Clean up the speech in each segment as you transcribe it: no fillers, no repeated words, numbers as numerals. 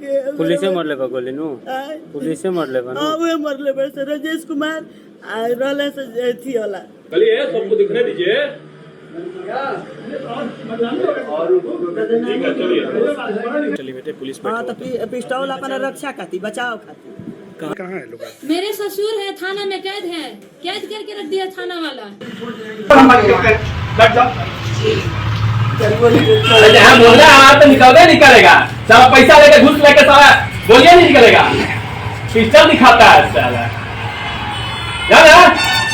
Police से मरले बा गोली नु पुलिस से मरले बा हां वो मरले बा सर राजेश कुमार रहले से थी वाला चलिए सबको दिखने दीजिए चलिए बेटे पुलिस हां तो पिस्टल अपन रक्षा खाती बचाव खाती कहाँ है लोग मेरे ससुर है थाना में कैद है कैद करके रख दिया थाना वाला जहाँ बोल रहा है तो निकलते निकलेगा सब पैसा लेके घुस लेके सारा बोलिए नहीं निकलेगा पिस्टल दिखाता है साला यार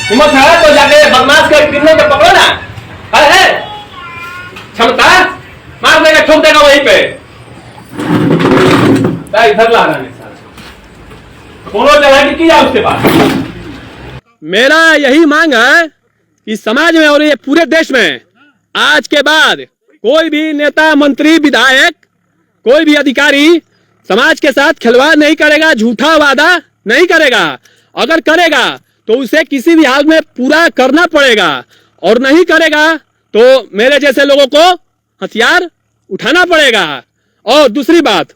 हिम्मत है तो जाके बदमाश का क्रिमिनल को पकड़ो ना अरे क्षमता मार देगा ठोक देगा वहीं पे इधर ला रहा है कोनो जगह की उसके पास मेरा यही मांग है कि समाज में और ये पूरे देश में आज के बाद कोई भी नेता मंत्री विधायक कोई भी अधिकारी समाज के साथ खिलवाड़ नहीं करेगा झूठा वादा नहीं करेगा अगर करेगा तो उसे किसी भी हाल में पूरा करना पड़ेगा और नहीं करेगा तो मेरे जैसे लोगों को हथियार उठाना पड़ेगा। और दूसरी बात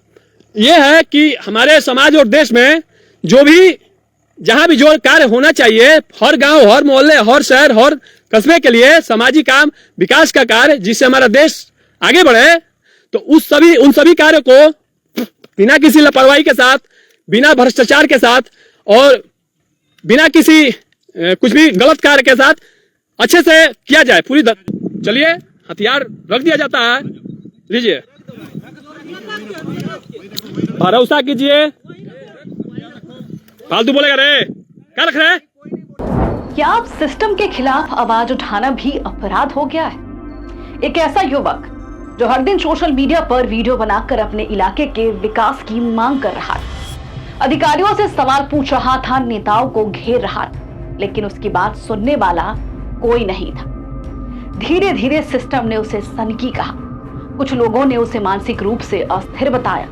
यह है कि हमारे समाज और देश में जो भी जहां भी जो कार्य होना चाहिए हर गांव हर मोहल्ले हर शहर हर कस्बे के लिए सामाजिक काम विकास का कार्य जिससे हमारा देश आगे बढ़े तो उन सभी कार्यों को बिना किसी लापरवाही के साथ बिना भ्रष्टाचार के साथ और बिना किसी कुछ भी गलत कार्य के साथ अच्छे से किया जाए पूरी चलिए हथियार रख दिया जाता है लीजिए भरोसा कीजिए फालतू बोलेगा रे क्या रख रहे हैं क्या अब सिस्टम के खिलाफ आवाज उठाना भी अपराध हो गया है? एक ऐसा युवक जो हर दिन सोशल मीडिया पर वीडियो बनाकर अपने इलाके के विकास की मांग कर रहा था, अधिकारियों से सवाल पूछ रहा था, नेताओं को घेर रहा था, लेकिन उसकी बात सुनने वाला कोई नहीं था। धीरे धीरे सिस्टम ने उसे सनकी कहा, कुछ लोगों ने उसे मानसिक रूप से अस्थिर बताया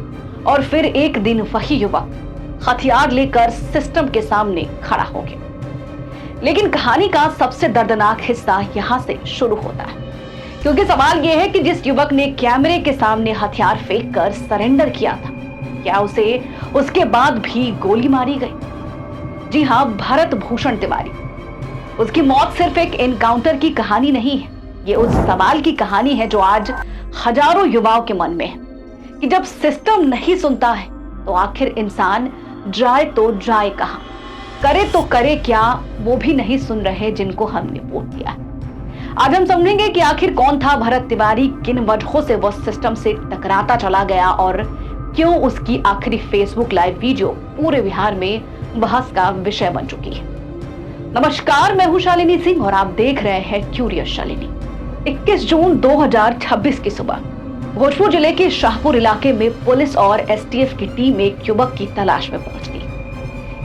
और फिर एक दिन वही युवक हथियार लेकर सिस्टम के सामने खड़ा हो गया। लेकिन कहानी का सबसे दर्दनाक हिस्सा यहाँ से शुरू होता है, क्योंकि सवाल यह है कि जिस युवक ने कैमरे के सामने हथियार फेंक कर सरेंडर किया था, क्या उसे उसके बाद भी गोली मारी गई? जी हाँ, भरत भूषण तिवारी। उसकी मौत सिर्फ एक एनकाउंटर की कहानी नहीं है, ये उस सवाल की कहानी है जो आज हजारों युवाओं के मन में है कि जब सिस्टम नहीं सुनता है तो आखिर इंसान जाए तो जाए कहां, करे तो करे क्या, वो भी नहीं सुन रहे जिनको हमने वोट दिया है। आज हम समझेंगे कि आखिर कौन था भरत तिवारी, किन वजहों से वह सिस्टम से टकराता चला गया और क्यों उसकी आखिरी फेसबुक लाइव वीडियो पूरे बिहार में बहस का विषय बन चुकी है। नमस्कार, मैं हूं शालिनी सिंह और आप देख रहे हैं क्यूरियस शालिनी। 21 जून 2026 की सुबह भोजपुर जिले के शाहपुर इलाके में पुलिस और एसटीएफ की टीम एक युवक की तलाश में पहुंचती।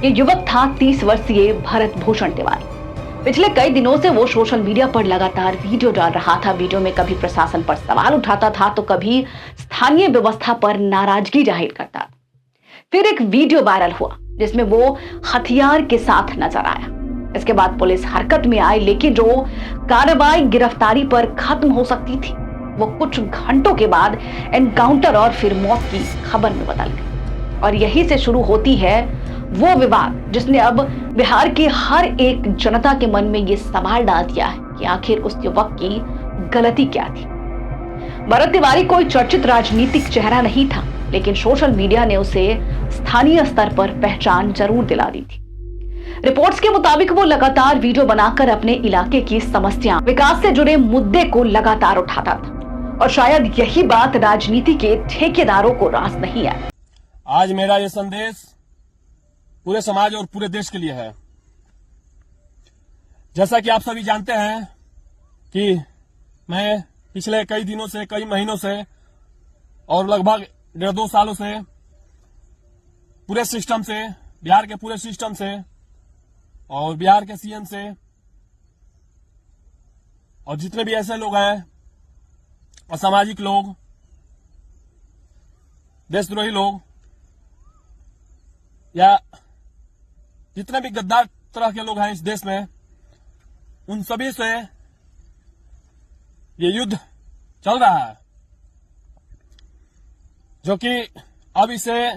ये युवक था 30 वर्षीय भरत भूषण तिवारी। पिछले कई दिनों से वो सोशल मीडिया पर लगातार वीडियो डाल रहा था। वीडियो में कभी प्रशासन पर सवाल उठाता था तो कभी स्थानीय व्यवस्था पर नाराजगी जाहिर करता। फिर एक वीडियो वायरल हुआ जिसमें वो हथियार के साथ नजर आया। इसके बाद पुलिस हरकत में आई, लेकिन जो कार्रवाई गिरफ्तारी पर खत्म हो सकती थी वो कुछ घंटों के बाद एनकाउंटर और फिर मौत की खबर में बदल गई। और यही से शुरू होती है वो विवाद जिसने अब बिहार के हर एक जनता के मन में ये सवाल डाल दिया है कि आखिर उस युवक की गलती क्या थी। भरत तिवारी कोई चर्चित राजनीतिक चेहरा नहीं था, लेकिन सोशल मीडिया ने उसे स्थानीय स्तर पर पहचान जरूर दिला दी थी। रिपोर्ट्स के मुताबिक वो लगातार वीडियो बनाकर अपने इलाके की समस्या, विकास से जुड़े मुद्दे को लगातार उठाता था और शायद यही बात राजनीति के ठेकेदारों को रास नहीं आई। आज मेरा ये संदेश पूरे समाज और पूरे देश के लिए है। जैसा कि आप सभी जानते हैं कि मैं पिछले कई दिनों से, कई महीनों से और लगभग 1.5-2 सालों से पूरे सिस्टम से, बिहार के पूरे सिस्टम से और बिहार के सीएम से और जितने भी ऐसे लोग हैं, असामाजिक लोग, देशद्रोही लोग या जितने भी गद्दार तरह के लोग हैं इस देश में, उन सभी से ये युद्ध चल रहा है, जो कि अब इसे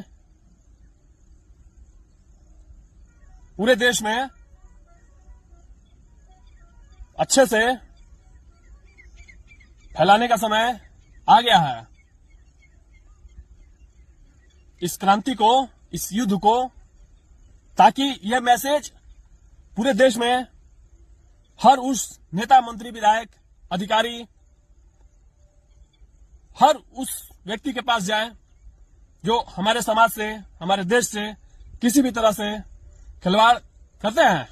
पूरे देश में अच्छे से फैलाने का समय आ गया है। इस क्रांति को, इस युद्ध को, ताकि यह मैसेज पूरे देश में हर उस नेता, मंत्री, विधायक, अधिकारी, हर उस व्यक्ति के पास जाए जो हमारे समाज से, हमारे देश से किसी भी तरह से खिलवाड़ करते हैं।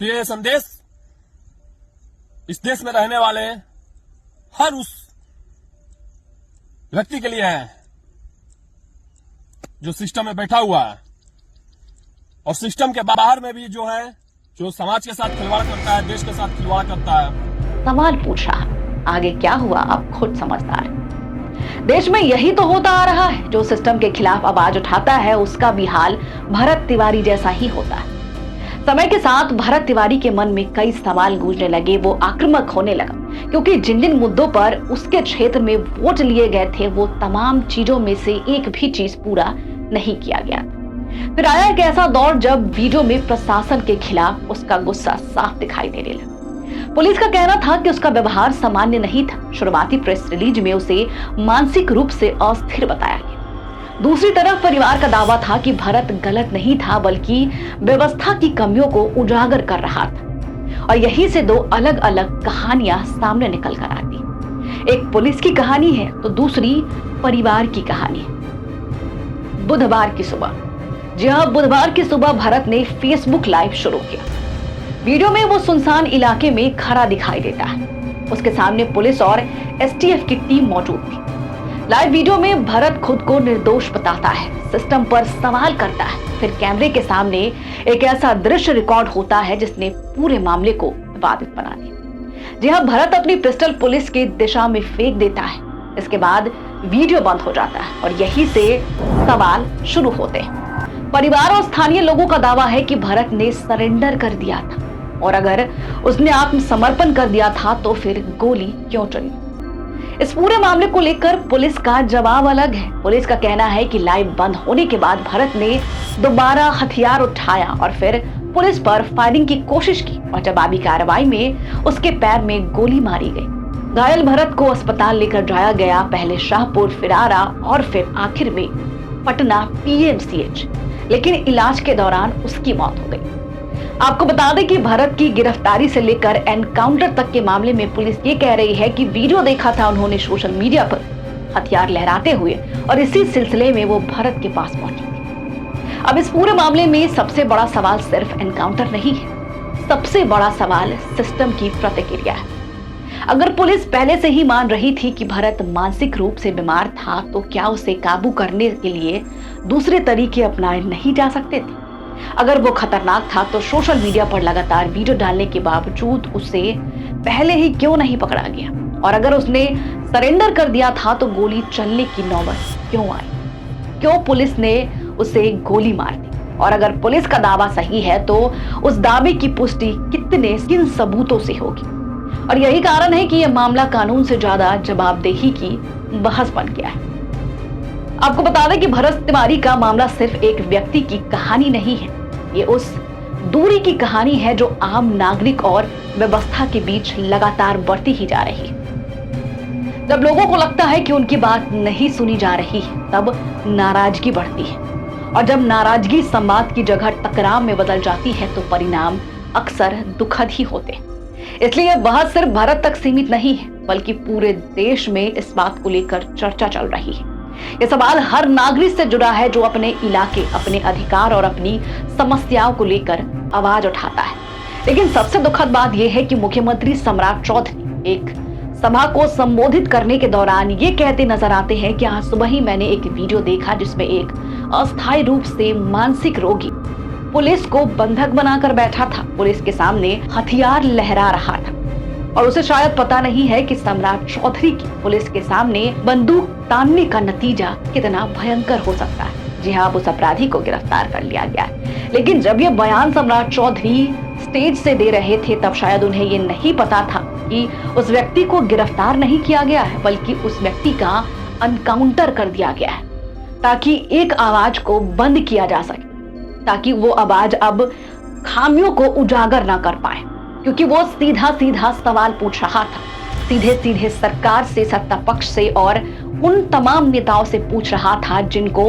तो ये संदेश इस देश में रहने वाले हर उस व्यक्ति के लिए है जो सिस्टम में बैठा हुआ है, और सिस्टम के बाहर में भी जो है, जो समाज के साथ खिलवाड़ करता है, देश के साथ खिलवाड़ करता है। सवाल पूछा, आगे क्या हुआ आप खुद समझदार। देश में यही तो होता आ रहा है। जो सिस्टम के खिलाफ आवाज उठाता है उसका भी हाल भरत तिवारी जैसा ही होता है। समय के साथ भरत तिवारी के मन में कई सवाल गूंजने लगे। वो आक्रामक होने लगा क्योंकि जिन जिन मुद्दों पर उसके क्षेत्र में वोट लिए गए थे वो तमाम चीजों में से एक भी चीज पूरा नहीं किया गया। फिर आया एक ऐसा दौर जब वीडियो में प्रशासन के खिलाफ उसका गुस्सा साफ दिखाई देने लगा। पुलिस का कहना था कि उसका व्यवहार सामान्य नहीं था। शुरुआती प्रेस रिलीज में उसे मानसिक रूप से अस्थिर बताया गया। दूसरी तरफ परिवार का दावा था कि भरत गलत नहीं था बल्कि व्यवस्था की कमियों को उजागर कर रहा था। और यही से दो अलग अलग कहानियां सामने निकल कर आती। एक पुलिस की कहानी है तो दूसरी परिवार की कहानी है। बुधवार की सुबह, जी हाँ, बुधवार की सुबह भरत ने फेसबुक लाइव शुरू किया। वीडियो में वो सुनसान इलाके में खड़ा दिखाई देता है। उसके सामने पुलिस और एसटीएफ की टीम मौजूद थी। लाइव वीडियो में भरत खुद को निर्दोष बताता है, सिस्टम पर सवाल करता है। फिर कैमरे के सामने एक ऐसा दृश्य रिकॉर्ड होता है जिसने पूरे मामले को विवादित बना दिया। जी हाँ, भरत अपनी पिस्टल पुलिस की दिशा में फेंक देता है। इसके बाद वीडियो बंद हो जाता है और यहीं से सवाल शुरू होते हैं। परिवार और स्थानीय लोगों का दावा है कि भरत ने सरेंडर कर दिया था, और अगर उसने आत्मसमर्पण कर दिया था तो फिर गोली क्यों चली। इस पूरे मामले को लेकर पुलिस का जवाब अलग है। पुलिस का कहना है कि लाइव बंद होने के बाद भरत ने दोबारा हथियार उठाया और फिर पुलिस पर फायरिंग की कोशिश की, और जवाबी कार्रवाई में उसके पैर में गोली मारी गई। घायल भरत को अस्पताल लेकर जाया गया, पहले शाहपुर, फिर आरा और फिर आखिर में पटना पीएमसीएच, लेकिन इलाज के दौरान उसकी मौत हो गई। आपको बता दें कि भरत की गिरफ्तारी से लेकर एनकाउंटर तक के मामले में पुलिस ये कह रही है कि वीडियो देखा था उन्होंने सोशल मीडिया पर हथियार लहराते हुए, और इसी सिलसिले में वो भरत के पास पहुंची थी। अब इस पूरे मामले में सबसे बड़ा सवाल सिर्फ एनकाउंटर नहीं है, सबसे बड़ा सवाल सिस्टम की प्रतिक्रिया है। अगर पुलिस पहले से ही मान रही थी कि भरत मानसिक रूप से बीमार था तो क्या उसे काबू करने के लिए दूसरे तरीके अपनाए नहीं जा सकते थे? अगर वो खतरनाक था तो सोशल मीडिया पर लगातार वीडियो डालने के बावजूद उसे पहले ही क्यों नहीं पकड़ा गया? और अगर उसने सरेंडर कर दिया था तो गोली चलने की नौबत क्यों आई? क्यों पुलिस ने उसे गोली मार दी? और अगर पुलिस का दावा सही है तो उस दावे की पुष्टि किन सबूतों से होगी? और यही कारण है कि यह मामला कानून से ज्यादा जवाबदेही की बहस बन गया है। आपको बता दें कि भरत तिवारी का मामला सिर्फ एक व्यक्ति की कहानी नहीं है, ये उस दूरी की कहानी है जो आम नागरिक और व्यवस्था के बीच लगातार बढ़ती ही जा रही है। जब लोगों को लगता है कि उनकी बात नहीं सुनी जा रही है तब नाराजगी बढ़ती है, और जब नाराजगी संवाद की जगह टकराव में बदल जाती है तो परिणाम अक्सर दुखद ही होते हैं। इसलिए यह बहस सिर्फ भरत तक सीमित नहीं है बल्कि पूरे देश में इस बात को लेकर चर्चा चल रही है। यह सवाल हर नागरिक से जुड़ा है जो अपने इलाके, अपने अधिकार और अपनी समस्याओं को लेकर आवाज उठाता है। लेकिन सबसे दुखद बात यह है कि मुख्यमंत्री सम्राट चौधरी एक सभा को संबोधित करने के दौरान ये कहते नजर आते हैं कि आज सुबह ही मैंने एक वीडियो देखा जिसमें एक अस्थायी रूप से मानसिक रोगी पुलिस को बंधक बनाकर बैठा था, पुलिस के सामने हथियार लहरा रहा था, और उसे शायद पता नहीं है कि सम्राट चौधरी की पुलिस के सामने बंदूक तानने का नतीजा कितना भयंकर हो सकता है। जी हाँ, उस अपराधी को गिरफ्तार कर लिया गया है। लेकिन जब ये बयान सम्राट चौधरी स्टेज से दे रहे थे तब शायद उन्हें ये नहीं पता था कि उस व्यक्ति को गिरफ्तार नहीं किया गया है बल्कि उस व्यक्ति का अनकाउंटर कर दिया गया है ताकि एक आवाज को बंद किया जा सके, ताकि वो आवाज अब खामियों को उजागर ना कर पाए, क्योंकि वो सीधा सीधा सवाल पूछ रहा था, सीधे सीधे सरकार से, सत्ता पक्ष से और उन तमाम नेताओं से पूछ रहा था जिनको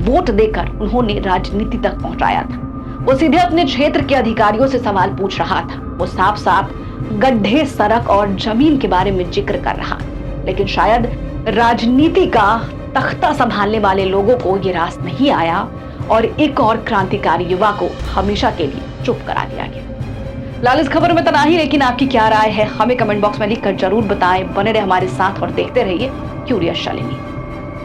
वोट देकर उन्होंने राजनीति तक पहुंचाया था। वो सीधे अपने क्षेत्र के अधिकारियों से सवाल पूछ रहा था। वो साफ साफ गड्ढे, सड़क और जमीन के बारे में जिक्र कर रहा, लेकिन शायद राजनीति का तख्ता संभालने वाले लोगों को ये रास नहीं आया और एक और क्रांतिकारी युवा को हमेशा के लिए चुप करा दिया गया। फिलहाल इस खबर में तना ही, लेकिन आपकी क्या राय है हमें कमेंट बॉक्स में लिखकर जरूर बताएं। बने रहे हमारे साथ और देखते रहिए क्यूरियस शालिनी।